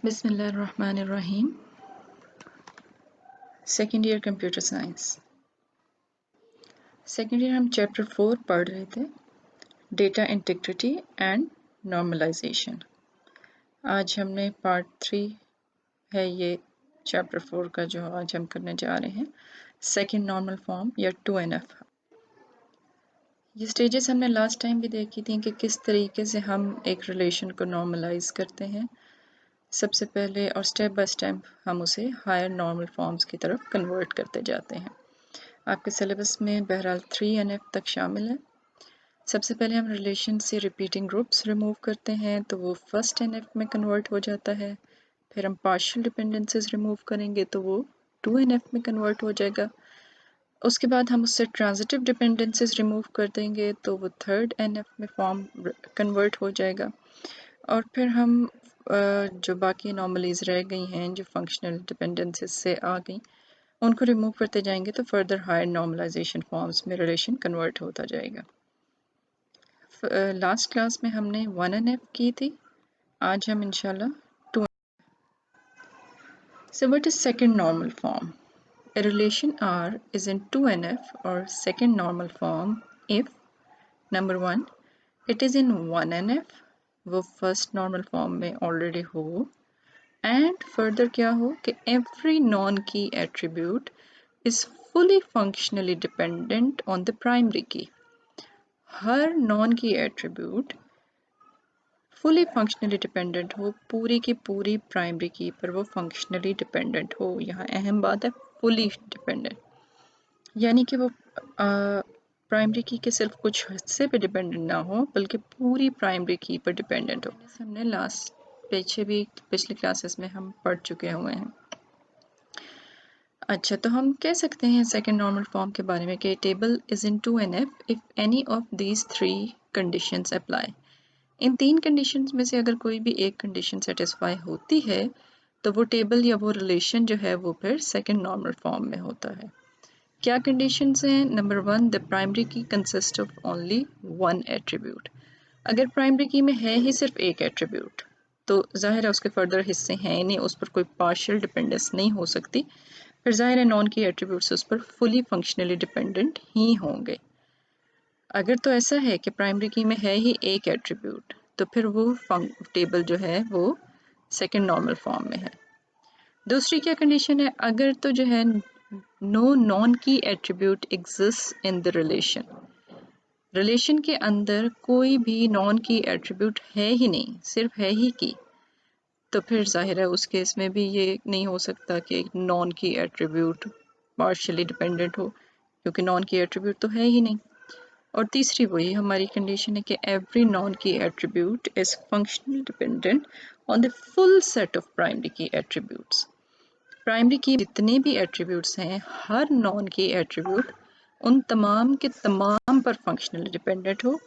बिस्मिल्लाहिर्रहमानिर्रहीम। Second year computer science. Second year हम chapter 4 पढ़ रहे थे, डेटा इंटीग्रिटी एंड नॉर्मलाइजेशन। आज हमने पार्ट 3 है ये चैप्टर 4 का, जो आज हम करने जा रहे हैं, सेकेंड नॉर्मल फॉर्म या 2NF। ये स्टेजेस हमने लास्ट टाइम भी देखी थी कि किस तरीके से हम एक रिलेशन को नॉर्मलाइज करते हैं सबसे पहले, और स्टेप बाय स्टेप हम उसे हायर नॉर्मल फॉर्म्स की तरफ कन्वर्ट करते जाते हैं। आपके सिलेबस में बहरहाल 3NF तक शामिल है। सबसे पहले हम रिलेशन से रिपीटिंग ग्रुप्स रिमूव करते हैं तो वो फर्स्ट NF में कन्वर्ट हो जाता है। फिर हम पार्शियल डिपेंडेंसीज रिमूव करेंगे तो वो 2NF में कन्वर्ट हो जाएगा। उसके बाद हम उससे ट्रांजिटिव डिपेंडेंसीज रिमूव कर देंगे तो वो थर्ड NF में फॉर्म कन्वर्ट हो जाएगा। और फिर हम जो बाकी नॉर्मलीज रह गई हैं, जो फंक्शनल डिपेंडेंसीज से आ गई, उनको रिमूव करते जाएंगे तो फर्दर हायर नॉर्मलाइजेशन फॉर्म्स में रिलेशन कन्वर्ट होता जाएगा। लास्ट क्लास में हमने 1NF की थी, आज हम इंशाल्लाह 2। So what is second normal form? A relation R is in 2NF or second normal form if number 1 it is in 1NF, वो फर्स्ट नॉर्मल फॉर्म में ऑलरेडी हो, एंड फर्दर क्या हो कि every non key attribute is fully functionally dependent on the primary key। Her non key attribute fully functionally dependent हो, पूरी की पूरी प्राइमरी की पर वो फंक्शनली डिपेंडेंट हो। यहाँ अहम बात है फुली डिपेंडेंट, यानी कि वो प्राइमरी की के सिर्फ कुछ हिस्से पे डिपेंडेंट ना हो बल्कि पूरी प्राइमरी की पर डिपेंडेंट हो। हमने लास्ट पिछली क्लासेस में हम पढ़ चुके हुए हैं। अच्छा, तो हम कह सकते हैं सेकेंड नॉर्मल फॉर्म के बारे में कि table is in 2NF if any of these 3 conditions apply. In 3 conditions में से अगर कोई भी एक कंडीशन सेटिस्फाई होती है तो वो टेबल या वो रिलेशन जो है वो फिर सेकेंड नॉर्मल फॉर्म में होता है। क्या कंडीशंस हैं? नंबर 1, द प्राइमरी की कंसिस्ट ऑफ ओनली 1 एट्रीब्यूट। अगर प्राइमरी की में है ही सिर्फ एक एट्रीब्यूट तो जाहिर है उसके फर्दर हिस्से हैं ही नहीं, उस पर कोई पार्शियल डिपेंडेंस नहीं हो सकती, फिर जाहिर है नॉन की एट्रीब्यूट्स उस पर फुली फंक्शनली डिपेंडेंट ही होंगे। अगर तो ऐसा है कि प्राइमरी की में है ही एक एट्रीब्यूट तो फिर वो टेबल जो है वो सेकंड नॉर्मल फॉर्म में है। दूसरी क्या कंडीशन है? अगर तो जो है no non key attribute exist in the relation, relation के अंदर कोई भी नॉन की एट्रीब्यूट है ही नहीं, सिर्फ है ही की, तो फिर जाहिर है उस केस में भी ये नहीं हो सकता कि non key attribute partially dependent हो, क्योंकि नॉन की एट्रीब्यूट तो है ही नहीं। और तीसरी वही हमारी कंडीशन है कि every non key attribute is functionally dependent on the full set of primary की एट्रीब्यूट्स। प्राइमरी की जितने भी एट्रीब्यूट्स हैं, हर नॉन की एट्रीब्यूट उन तमाम के तमाम पर फंक्शनली डिपेंडेंट हो,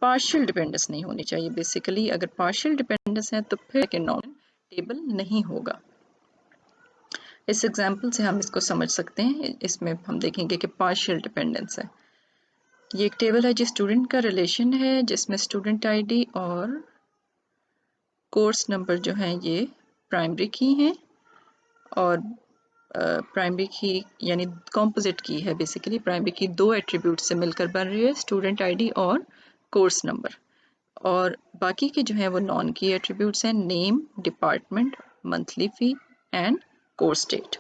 पार्शियल डिपेंडेंस नहीं होनी चाहिए। बेसिकली अगर पार्शियल डिपेंडेंस है तो फिर सेकंड नॉर्मल टेबल नहीं होगा। इस एग्जाम्पल से हम इसको समझ सकते हैं। इसमें हम देखेंगे कि पार्शियल डिपेंडेंस है। ये एक टेबल है जो स्टूडेंट का रिलेशन है, जिसमें स्टूडेंट आईडी और कोर्स नंबर जो हैं ये प्राइमरी की हैं, और प्राइमरी की यानी कॉम्पोजिट की है। बेसिकली प्राइमरी की 2 एट्रीब्यूट से मिलकर बन रही है, स्टूडेंट आईडी और कोर्स नंबर, और बाकी के जो हैं वो नॉन की एट्रीब्यूट्स हैं, name, department, monthly fee and course date.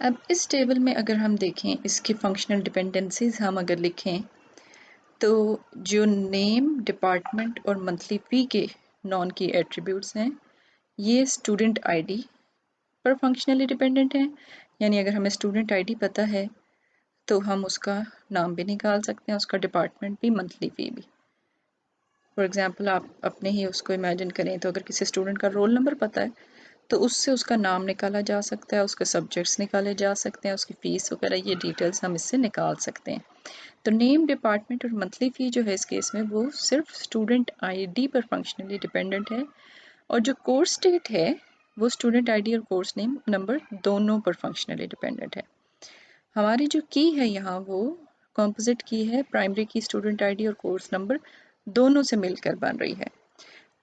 अब इस टेबल में अगर हम देखें इसकी फंक्शनल डिपेंडेंसीज हम अगर लिखें तो जो नेम, डिपार्टमेंट और मंथली फी के नॉन की एट्रीब्यूट्स हैं ये स्टूडेंट आईडी पर फंक्शनली डिपेंडेंट हैं। यानी अगर हमें स्टूडेंट आईडी पता है तो हम उसका नाम भी निकाल सकते हैं, उसका डिपार्टमेंट भी, मंथली फ़ी भी। फॉर एग्जांपल आप अपने ही उसको इमेजिन करें तो अगर किसी स्टूडेंट का रोल नंबर पता है तो उससे उसका नाम निकाला जा सकता है, उसके सब्जेक्ट्स निकाले जा सकते हैं, उसकी फ़ीस वगैरह ये डिटेल्स हम इससे निकाल सकते हैं। तो नेम, डिपार्टमेंट और मंथली फ़ी जो है इस केस में वो सिर्फ स्टूडेंट आईडी पर फंक्शनली डिपेंडेंट है, और जो कोर्स डेट है वो स्टूडेंट आईडी और कोर्स नेम नंबर दोनों पर फंक्शनली डिपेंडेंट है। हमारी जो की है यहाँ वो कॉम्पोजिट की है, प्राइमरी की, स्टूडेंट आईडी और कोर्स नंबर दोनों से मिलकर बन रही है।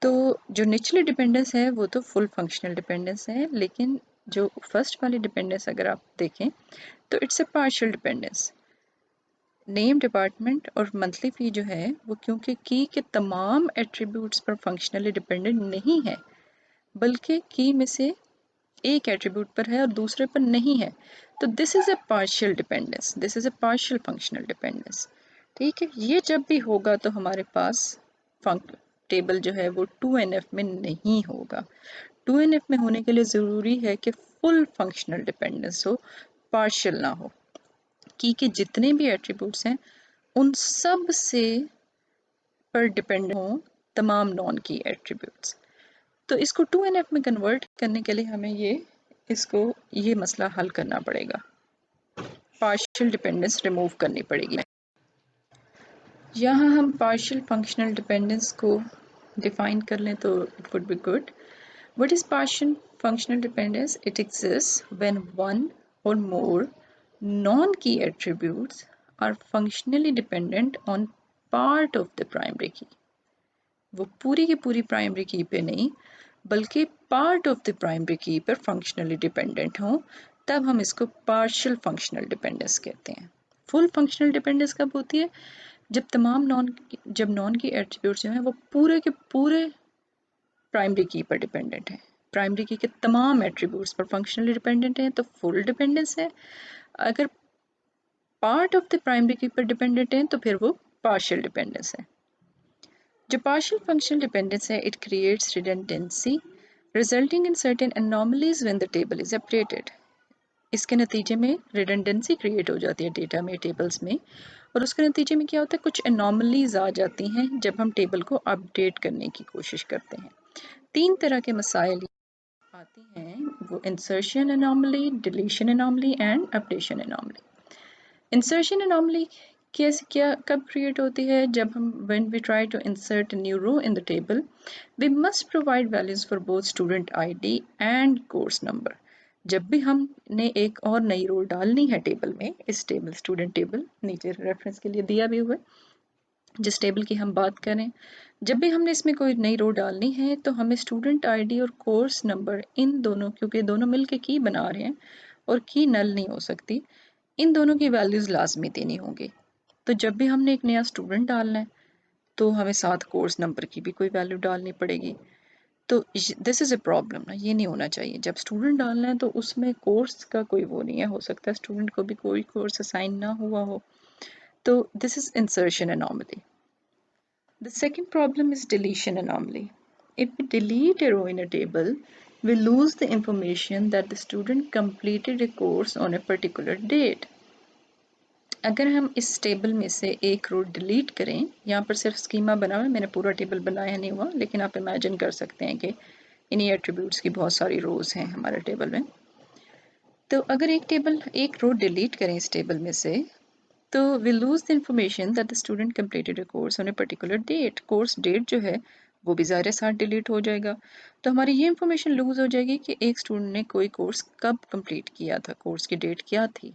तो जो निचली डिपेंडेंस है वो तो फुल फंक्शनल डिपेंडेंस है, लेकिन जो फर्स्ट वाली डिपेंडेंस अगर आप देखें तो it's a partial dependence. Name, department और मंथली फ़ी जो है वो क्योंकि की के तमाम एट्रीब्यूट्स पर फंक्शनली डिपेंडेंट नहीं है, बल्कि की में से एक एट्रीब्यूट पर है और दूसरे पर नहीं है, तो this is a partial dependence, this is a partial functional dependence. ठीक है, ये जब भी होगा तो हमारे पास टेबल जो है वो 2NF में नहीं होगा। 2NF में होने के लिए ज़रूरी है कि फुल फंक्शनल डिपेंडेंस हो, पार्शियल ना हो। की के जितने भी एट्रीब्यूट्स हैं उन सब से पर डिपेंड हो तमाम नॉन की एट्रीब्यूट्स। तो इसको 2NF में कन्वर्ट करने के लिए हमें ये मसला हल करना पड़ेगा, पार्शियल डिपेंडेंस रिमूव करनी पड़ेगी। यहाँ हम पार्शियल फंक्शनल डिपेंडेंस को डिफाइन कर लें तो it would be good. What is partial functional dependence? It exist when one or more non key attributes are functionally dependent on part of the primary key. वो पूरी की पूरी primary की पे नहीं, बल्कि पार्ट ऑफ द प्राइमरी की पर फंक्शनली डिपेंडेंट हो, तब हम इसको पार्शियल फंक्शनल डिपेंडेंस कहते हैं। फुल फंक्शनल डिपेंडेंस कब होती है? जब नॉन की एट्रीब्यूट्स जो हैं वो पूरे के पूरे प्राइमरी की पर डिपेंडेंट है। प्राइमरी की के तमाम एट्रीब्यूट्स पर फंक्शनली डिपेंडेंट हैं तो फुल डिपेंडेंस है। अगर पार्ट ऑफ द प्राइमरी की पर डिपेंडेंट है तो फिर वो पार्शियल डिपेंडेंस है। जो पार्शियल फंक्शनल डिपेंडेंस है, it creates redundancy resulting in certain anomalies when the table is updated. इसके नतीजे में रिडंडेंसी क्रिएट हो जाती है डेटा में, टेबल्स में, और उसके नतीजे में क्या होता है, कुछ एनॉमलीज आ जाती हैं जब हम टेबल को अपडेट करने की कोशिश करते हैं। 3 तरह के मसाइल आती हैं, वो insertion anomaly, deletion anomaly and updation anomaly. Insertion anomaly कब क्रिएट होती है? जब हम when we try to insert new row in the table, we must provide values for both student ID and course number. जब भी हमने एक और नई रो डालनी है टेबल में, इस टेबल स्टूडेंट टेबल नीचे रेफरेंस के लिए दिया भी हुआ है जिस टेबल की हम बात करें, जब भी हमने इसमें कोई नई रो डालनी है तो हमें स्टूडेंट आईडी और कोर्स नंबर, इन दोनों, क्योंकि दोनों मिलके की बना रहे हैं और की नल नहीं हो सकती, इन दोनों की वैल्यूज़ लाजमी देनी होंगी। तो जब भी हमने एक नया स्टूडेंट डालना है तो हमें साथ कोर्स नंबर की भी कोई वैल्यू डालनी पड़ेगी। तो दिस इज़ ए प्रॉब्लम ना, ये नहीं होना चाहिए। जब स्टूडेंट डालना है तो उसमें कोर्स का कोई वो नहीं है, हो सकता है स्टूडेंट को भी कोई कोर्स असाइन ना हुआ हो। तो this is insertion anomaly. The second problem is deletion anomaly. If we delete a row in a table, we lose the information that the student completed a course on a particular date. अगर हम इस table में से एक रो delete करें, यहाँ पर सिर्फ स्कीमा बना हुआ है, मैंने पूरा टेबल बनाया नहीं हुआ, लेकिन आप इमेजिन कर सकते हैं कि इन्हीं एट्रीब्यूट्स की बहुत सारी रोज हैं हमारे टेबल में। तो अगर एक रो डिलीट करें इस टेबल में से, तो we lose the information that the student completed a course on a particular date. Course date जो है वो भी ज़ाहिर साथ डिलीट हो जाएगा। तो हमारी ये इंफॉर्मेशन लूज हो जाएगी कि एक स्टूडेंट ने कोई कोर्स कब कंप्लीट किया था, कोर्स की डेट क्या थी।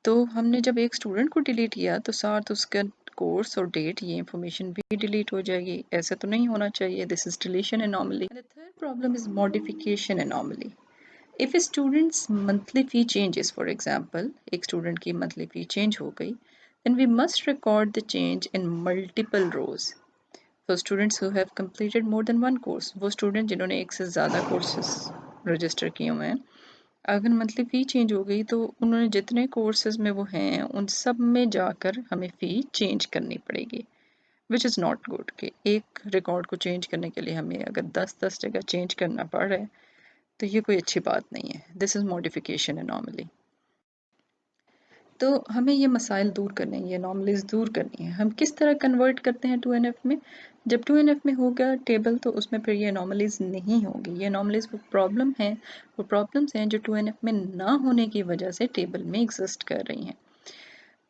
तो हमने जब एक स्टूडेंट को डिलीट किया तो साथ उसका कोर्स और डेट, ये इंफॉर्मेशन भी डिलीट हो जाएगी। ऐसा तो नहीं होना चाहिए। This is deletion anomaly. The third problem is modification anomaly. If a student's monthly fee changes, for example, एक student की monthly fee change हो गई, then we must record the change in multiple rows. For students who have completed more than one course, वो student जिन्होंने एक से ज़्यादा courses register किए हुए हैं, अगर monthly fee change हो गई तो उन्होंने जितने courses में वो हैं उन सब में जाकर हमें fee change करनी पड़ेगी, which is not good। कि एक record को change करने के लिए हमें अगर 10-10 जगह change करना पड़ रहा है तो ये कोई अच्छी बात नहीं है। This is modification anomaly. तो हमें ये मसाइल दूर करने हैं, ये एनॉमलीज दूर करनी है। हम किस तरह कन्वर्ट करते हैं 2NF में? जब 2NF में होगा टेबल तो उसमें फिर ये एनॉमलीज नहीं होगी। ये एनॉमलीज वो प्रॉब्लम्स हैं जो 2NF में ना होने की वजह से टेबल में एग्जिस्ट कर रही हैं।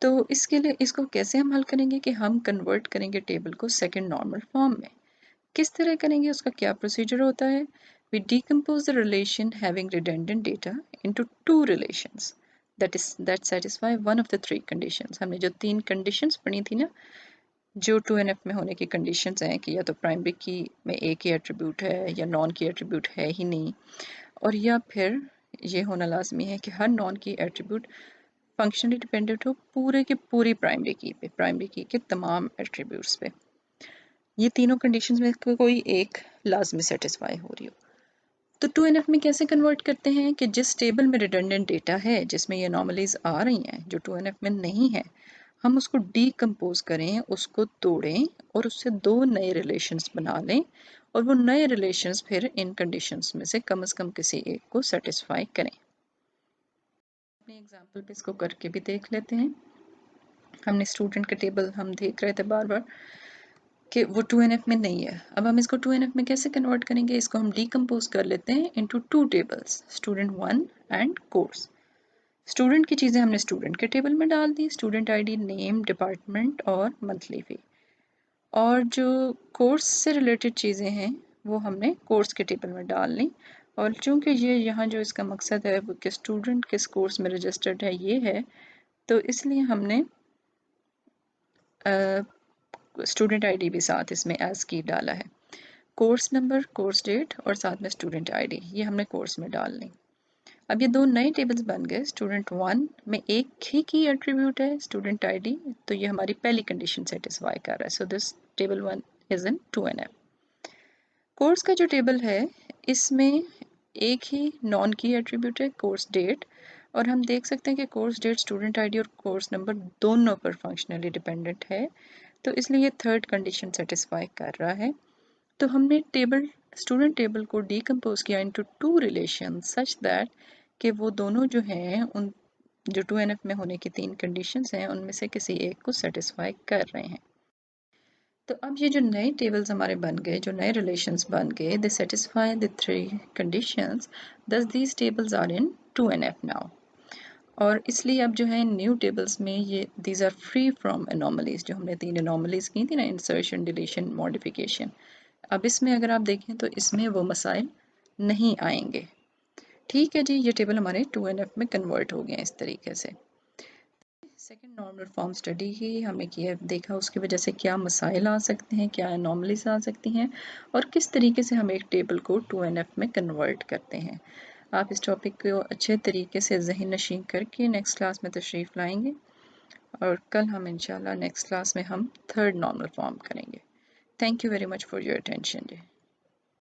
तो इसके लिए इसको कैसे हम हल करेंगे कि हम कन्वर्ट करेंगे टेबल को सेकेंड नॉर्मल फॉर्म में। किस तरह करेंगे, उसका क्या प्रोसीजर होता है? We decompose the relation having redundant data into two relations that satisfy one of the three conditions। हमने जो 3 conditions पढ़ी थी ना, जो 2NF में होने की कंडीशंस हैं कि या तो प्राइमरी की में एक ही एट्रीब्यूट है या नॉन की एट्रीब्यूट है ही नहीं, और या फिर ये होना लाजमी है कि हर non key attribute functionally dependent हो पूरे की पूरी प्राइमरी की पे, प्राइमरी की के तमाम एट्रीब्यूट्स पे। ये तीनों कंडीशंस में कोई एक लाजमी सेटिस्फाई हो रही हो। तो 2NF में कैसे कन्वर्ट करते हैं कि जिस टेबल में रिडंडेंट डेटा है, जिसमें ये अनोमलीज आ रही हैं जो 2NF में नहीं है, हम उसको डीकम्पोज करें, उसको तोड़ें और उससे दो नए रिलेशंस बना लें, और वो नए रिलेशंस फिर इन कंडीशंस में से कम किसी एक को सेटिस्फाई करें। अपने एग्जाम्पल पे इसको करके भी देख लेते हैं। हमने स्टूडेंट का टेबल हम देख रहे थे बार बार कि वो 2NF में नहीं है। अब हम इसको 2NF में कैसे कन्वर्ट करेंगे? इसको हम डीकम्पोज कर लेते हैं into two tables, student 1 and course. Student की चीज़ें हमने स्टूडेंट के टेबल में डाल दी, स्टूडेंट आईडी, नेम, डिपार्टमेंट और मंथली फी। और जो कोर्स से रिलेटेड चीज़ें हैं वो हमने कोर्स के टेबल में डाल ली। और चूंकि ये यहाँ जो इसका मकसद है वो कि स्टूडेंट किस कोर्स में रजिस्टर्ड है ये है, तो इसलिए हमने स्टूडेंट आईडी भी साथ इसमें एज की डाला है। कोर्स नंबर, कोर्स डेट और साथ में स्टूडेंट आईडी, ये हमने कोर्स में डाल ली। अब ये दो नए टेबल्स बन गए। स्टूडेंट 1 में एक ही की एट्रीब्यूट है स्टूडेंट आईडी, तो ये हमारी पहली कंडीशन सेटिस्फाई कर रहा है। So this table 1 is in 2NF। Course का जो टेबल है इसमें एक ही नॉन की एट्रीब्यूट है कोर्स डेट, और हम देख सकते हैं कि कोर्स डेट, स्टूडेंट आईडी और कोर्स नंबर दोनों पर फंक्शनली डिपेंडेंट है, तो इसलिए ये थर्ड कंडीशन सेटिस्फाई कर रहा है। तो हमने टेबल, स्टूडेंट टेबल को डीकम्पोज किया into two relation such that कि वो दोनों जो हैं उन जो 2NF में होने की तीन कंडीशंस हैं उनमें से किसी एक को सेटिस्फाई कर रहे हैं। तो अब ये जो नए टेबल्स हमारे बन गए, जो नए रिलेशंस बन गए, they satisfy the three conditions, thus these tables are in 2NF now. और इसलिए अब जो है न्यू टेबल्स में ये these are free from anomalies, जो हमने तीन एनोमलीज की थी ना, इंसर्शन, डिलीशन, मॉडिफिकेशन, अब इसमें अगर आप देखें तो इसमें वो मसाइल नहीं आएंगे। ठीक है जी, ये टेबल हमारे 2NF में कन्वर्ट हो गए इस तरीके से। सेकंड नॉर्मल फॉर्म स्टडी ही हमें किया, देखा उसकी वजह से क्या मसाइल आ सकते हैं, क्या एनॉमलीज आ सकती हैं, और किस तरीके से हम एक टेबल को 2NF में कन्वर्ट करते हैं। आप इस टॉपिक को अच्छे तरीके से ज़हन नशीं करके नेक्स्ट क्लास में तशरीफ़ लाएंगे, और कल हम इंशाल्लाह नेक्स्ट क्लास में हम थर्ड नॉर्मल फॉर्म करेंगे। Thank you very much for your attention ji.